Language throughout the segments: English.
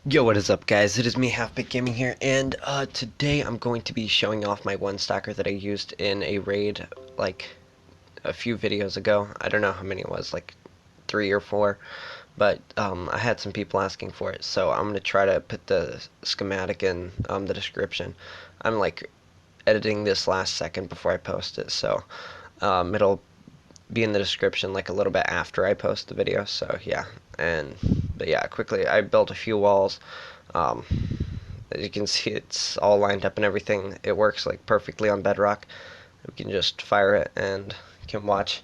Yo, what is up, guys? It is me, Halfbit Gaming here, and today I'm going to be showing off my one stacker that I used in a raid like a few videos ago. I don't know how many it was, like 3 or 4, but I had some people asking for it, so I'm gonna try to put the schematic in the description. I'm like editing this last second before I post it, so it'll be in the description like a little bit after I post the video. So yeah, but yeah, quickly I built a few walls. Um, as you can see, it's all lined up and everything. It works like perfectly on Bedrock. We can just fire it and you can watch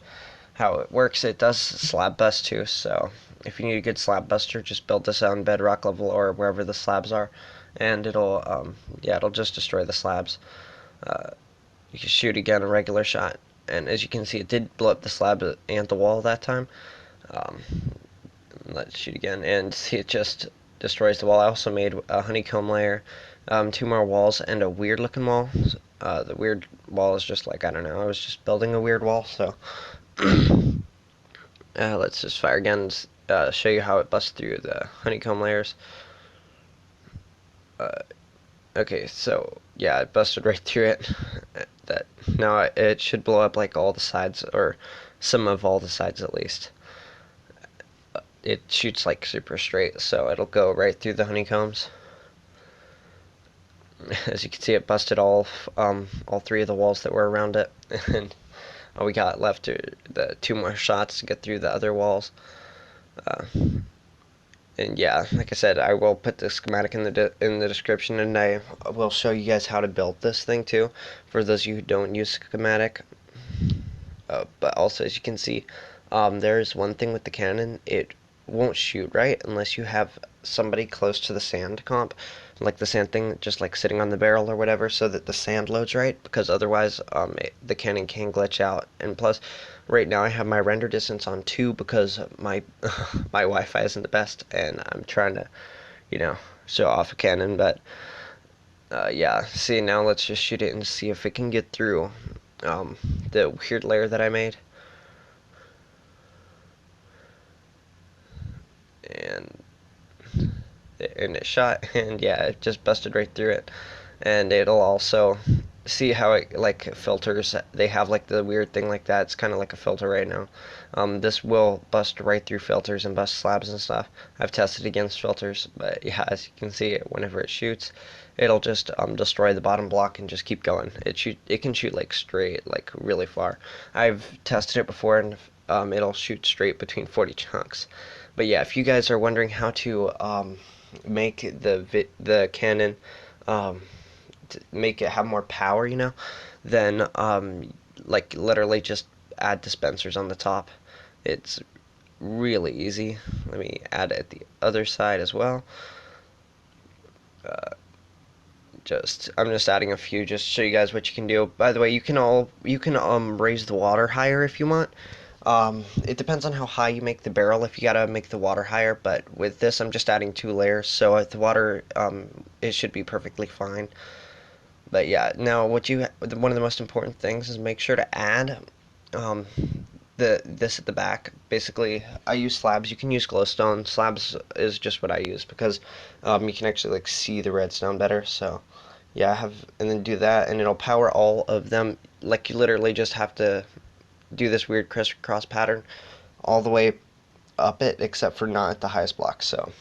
how it works. It does slab bust too, so if you need a good slab buster, just build this on Bedrock level or wherever the slabs are, and it'll just destroy the slabs. You can shoot again a regular shot, and as you can see, it did blow up the slab and the wall that time. Um, let's shoot again, and see, it just destroys the wall. I also made a honeycomb layer, 2 more walls, and a weird looking wall. The weird wall is just like, I don't know, I was just building a weird wall, so let's just fire again, show you how it busts through the honeycomb layers. Okay, so yeah, it busted right through it. That now it should blow up like all the sides, or some of all the sides at least. It shoots like super straight, so it'll go right through the honeycombs. As you can see, it busted all 3 of the walls that were around it, and all we got left are the 2 more shots to get through the other walls. Uh, and yeah, like I said, I will put the schematic in the description, and I will show you guys how to build this thing too, for those of you who don't use schematic. But also, as you can see, there's one thing with the cannon: it won't shoot right unless you have somebody close to the sand comp, like the sand thing, just like sitting on the barrel or whatever, so that the sand loads right. Because otherwise, the cannon can glitch out. And plus, right now I have my render distance on 2 because my my Wi-Fi isn't the best, and I'm trying to, you know, show off a cannon. But yeah, see, now let's just shoot it and see if it can get through um, the weird layer that I made. And it shot, and yeah, it just busted right through it. And it'll also see how it like filters. They have like the weird thing like that. It's kind of like a filter right now. This will bust right through filters and bust slabs and stuff. I've tested against filters, but yeah, as you can see, whenever it shoots, it'll just destroy the bottom block and just keep going. It can shoot like straight, like really far. I've tested it before, and it'll shoot straight between 40 chunks. But yeah, if you guys are wondering how to make the cannon, um, to make it have more power, then like literally just add dispensers on the top. It's really easy. Let me add it at the other side as well. Uh, I'm just adding a few just to show you guys what you can do. By the way, you can raise the water higher if you want. It depends on how high you make the barrel, if you gotta make the water higher, but with this I'm just adding 2 layers, so at the water, it should be perfectly fine. But yeah, now one of the most important things is make sure to add um, this at the back. Basically, I use slabs. You can use glowstone. Slabs is just what I use because you can actually like see the redstone better. So yeah, and then do that, and it'll power all of them. Like you literally just have to do this weird crisscross pattern all the way up it, except for not at the highest block. So,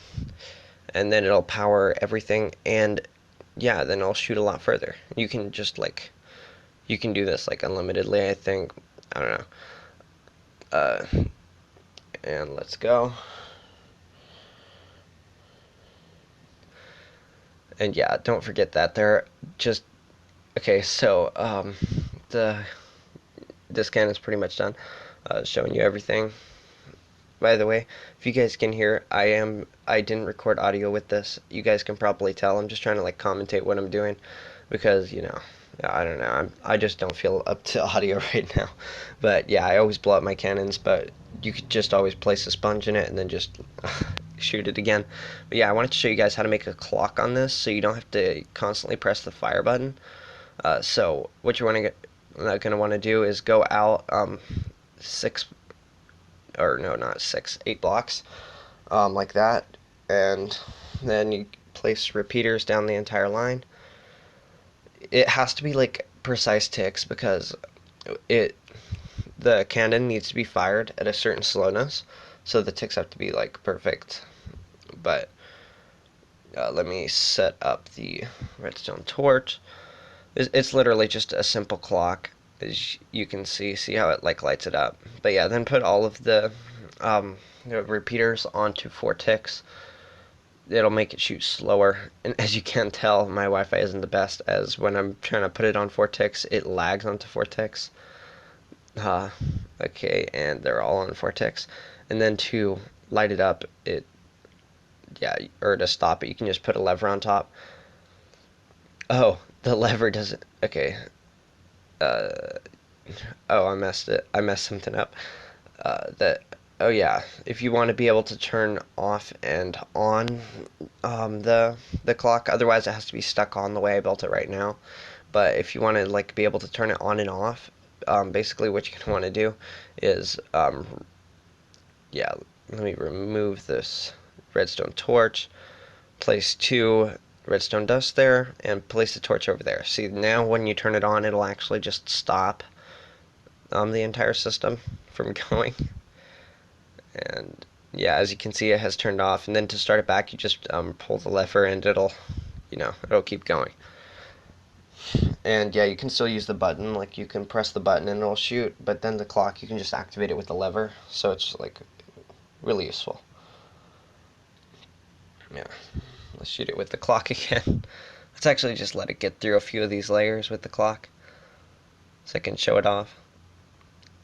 and then it'll power everything, and yeah, then I'll shoot a lot further. You can do this like unlimitedly, I think. I don't know. Uh, and let's go. And yeah, don't forget that they're just okay. So the this scan is pretty much done. Showing you everything. By the way, if you guys can hear, I didn't record audio with this. You guys can probably tell. I'm just trying to like commentate what I'm doing because, I don't know. I just don't feel up to audio right now. But yeah, I always blow up my cannons, but you could just always place a sponge in it and then just shoot it again. But yeah, I wanted to show you guys how to make a clock on this so you don't have to constantly press the fire button. So what you're gonna want to do is go out 6, or no, not 6, 8 blocks, like that, and Then you place repeaters down the entire line. It has to be like precise ticks because it the cannon needs to be fired at a certain slowness, so the ticks have to be like perfect. But let me set up the redstone torch. It's literally just a simple clock, as you can see how it like lights it up. But yeah, then put all of the repeaters onto 4 ticks. It'll make it shoot slower, and as you can tell, my Wi-Fi isn't the best, as when I'm trying to put it on 4 ticks, it lags onto 4 ticks. uh, okay, and they're all on 4 ticks. And then to light it up, yeah, or to stop it, you can just put a lever on top. Oh, the lever doesn't. Okay. uh, oh, I messed something up. That Oh yeah, if you want to be able to turn off and on the clock, otherwise it has to be stuck on the way I built it right now. But if you want to like be able to turn it on and off, basically what you're gonna want to do is yeah, let me remove this redstone torch, place 2 redstone dust there, and place the torch over there. See, now when you turn it on, it'll actually just stop the entire system from going. And yeah, as you can see, it has turned off. And then to start it back, you just pull the lever, and it'll keep going. And yeah, you can still use the button. Like, you can press the button and it'll shoot, but then the clock, you can just activate it with the lever. So it's like really useful. Yeah, let's shoot it with the clock again. Let's actually just let it get through a few of these layers with the clock, so I can show it off.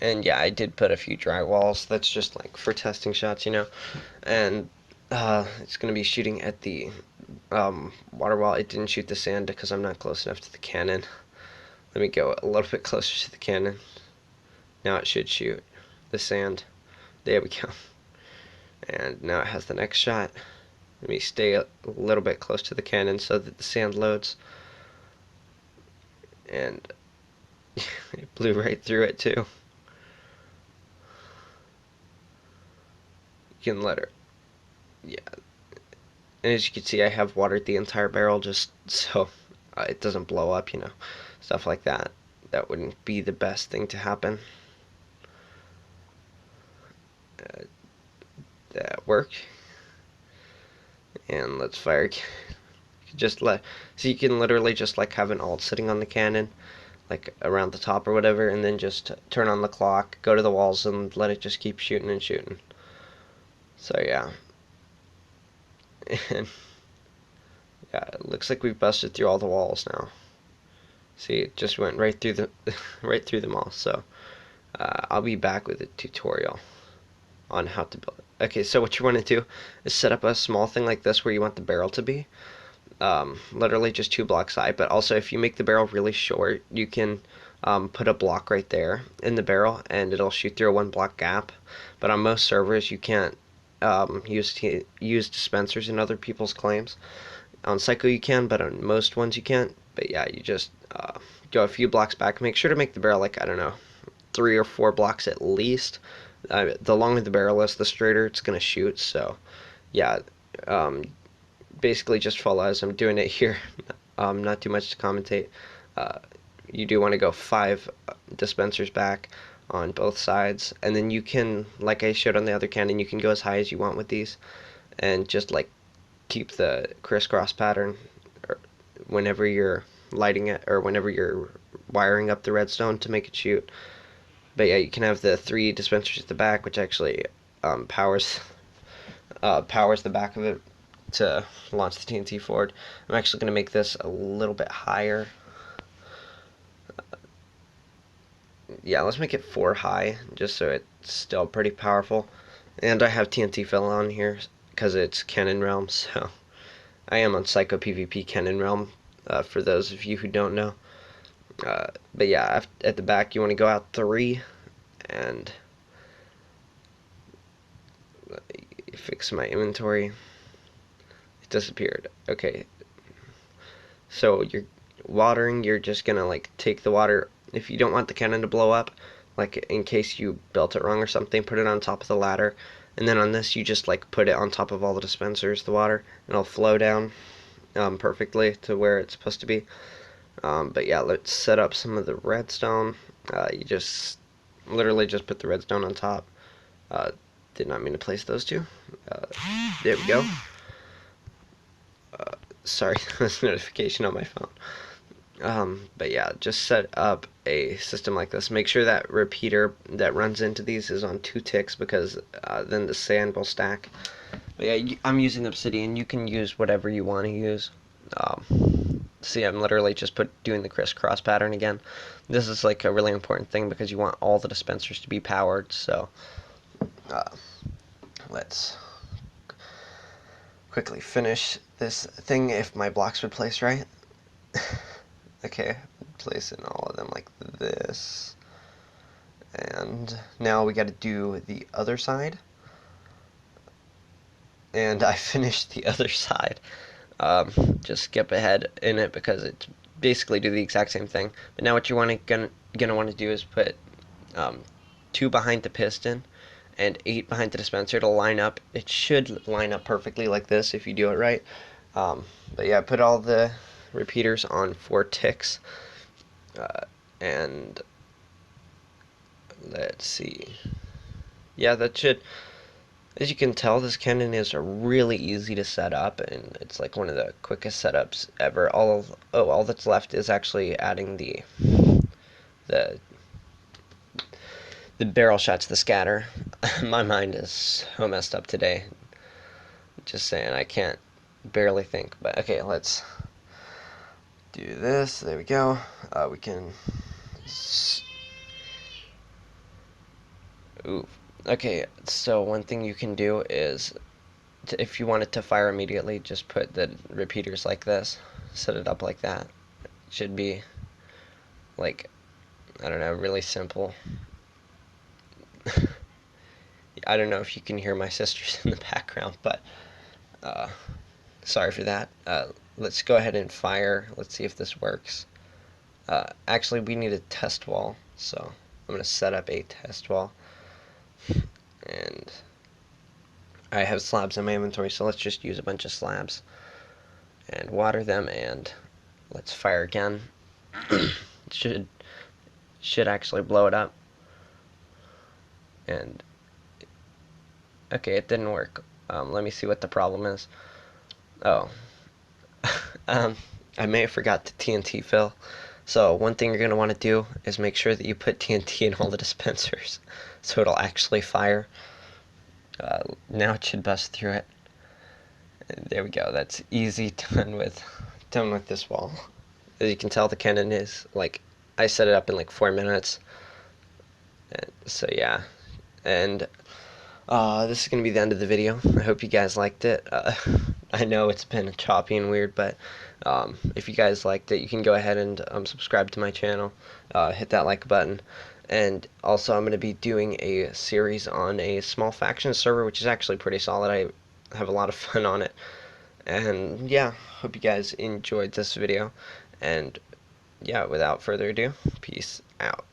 And yeah, I did put a few dry walls. That's just like for testing shots. And it's gonna be shooting at the water wall. It didn't shoot the sand because I'm not close enough to the cannon. Let me go a little bit closer to the cannon. Now it should shoot the sand. There we go. And now it has the next shot. Let me stay a little bit close to the cannon so that the sand loads. And it blew right through it too. You can let her. Yeah. And as you can see, I have watered the entire barrel just so it doesn't blow up. Stuff like that. That wouldn't be the best thing to happen. That worked. And let's fire. So you can literally just like have an alt sitting on the cannon, like around the top or whatever, and then just turn on the clock, go to the walls, and let it just keep shooting and shooting. So yeah. And yeah, it looks like we've busted through all the walls now. See, it just went right through right through them all. So I'll be back with a tutorial on how to build it. Okay, so what you want to do is set up a small thing like this where you want the barrel to be. Literally just 2 blocks high, but also if you make the barrel really short, you can put a block right there in the barrel and it'll shoot through a 1 block gap. But on most servers, you can't use dispensers in other people's claims. On Psycho you can, but on most ones you can't. But yeah, you just go a few blocks back. Make sure to make the barrel like, I don't know, 3 or 4 blocks at least. The longer the barrel is, the straighter it's going to shoot. So yeah, basically just follow as I'm doing it here. Not too much to commentate. You do want to go 5 dispensers back on both sides, and then you can, like I showed on the other cannon, you can go as high as you want with these, and just like keep the crisscross pattern whenever you're lighting it or whenever you're wiring up the redstone to make it shoot. But yeah, you can have the 3 dispensers at the back, which actually powers the back of it to launch the TNT forward. I'm actually going to make this a little bit higher. Yeah, let's make it 4 high, just so it's still pretty powerful. And I have TNT fill on here because it's Cannon Realm, so I am on Psycho PvP Cannon Realm, for those of you who don't know. But yeah, at the back you want to go out 3, and let me fix my inventory. It disappeared. Okay, so you're watering, you're just gonna like take the water. If you don't want the cannon to blow up, like in case you built it wrong or something, put it on top of the ladder And then on this, you just like put it on top of all the dispensers, the water, and it'll flow down perfectly to where it's supposed to be. But yeah, let's set up some of the redstone. You just literally just put the redstone on top. Uh, did not mean to place those two. Uh, there we go. Sorry, there's a notification on my phone. But yeah, just set up a system like this. Make sure that repeater that runs into these is on 2 ticks, because then the sand will stack. But yeah, I'm using obsidian. You can use whatever you want to use. See, I'm literally just doing the crisscross pattern again. This is like a really important thing because you want all the dispensers to be powered. So uh, let's quickly finish this thing if my blocks would place right. Okay, place in all of them like this. And now we got to do the other side. And I finished the other side. Just skip ahead in it because it's basically do the exact same thing. But now what you gonna want to do is put 2 behind the piston and 8 behind the dispenser to line up. It should line up perfectly like this if you do it right. But yeah, put all the repeaters on 4 ticks. And let's see. Yeah, that should. As you can tell, this cannon is really easy to set up, and it's like one of the quickest setups ever. All that's left is actually adding the the barrel shots, the scatter. My mind is so messed up today. Just saying, I can't barely think. But okay, let's do this. There we go. We can. Ooh. Okay, so one thing you can do is, if you want it to fire immediately, just put the repeaters like this. Set it up like that. It should be, like, I don't know, really simple. I don't know if you can hear my sisters in the background, but uh, sorry for that. Let's go ahead and fire. Let's see if this works. Actually, we need a test wall, so I'm going to set up a test wall. And I have slabs in my inventory, so let's just use a bunch of slabs and water them, and let's fire again. It should actually blow it up. And okay, it didn't work. Let me see what the problem is. Oh, I may have forgot to TNT fill. So one thing you're going to want to do is make sure that you put TNT in all the dispensers so it'll actually fire. Now it should bust through it. There we go. That's easy done with this wall. As you can tell, the cannon is like, I set it up in like 4 minutes. And so yeah, and this is going to be the end of the video. I hope you guys liked it. I know it's been choppy and weird, but if you guys liked it, you can go ahead and subscribe to my channel. Hit that like button. And also, I'm going to be doing a series on a small faction server, which is actually pretty solid. I have a lot of fun on it. And yeah, hope you guys enjoyed this video. And yeah, without further ado, peace out.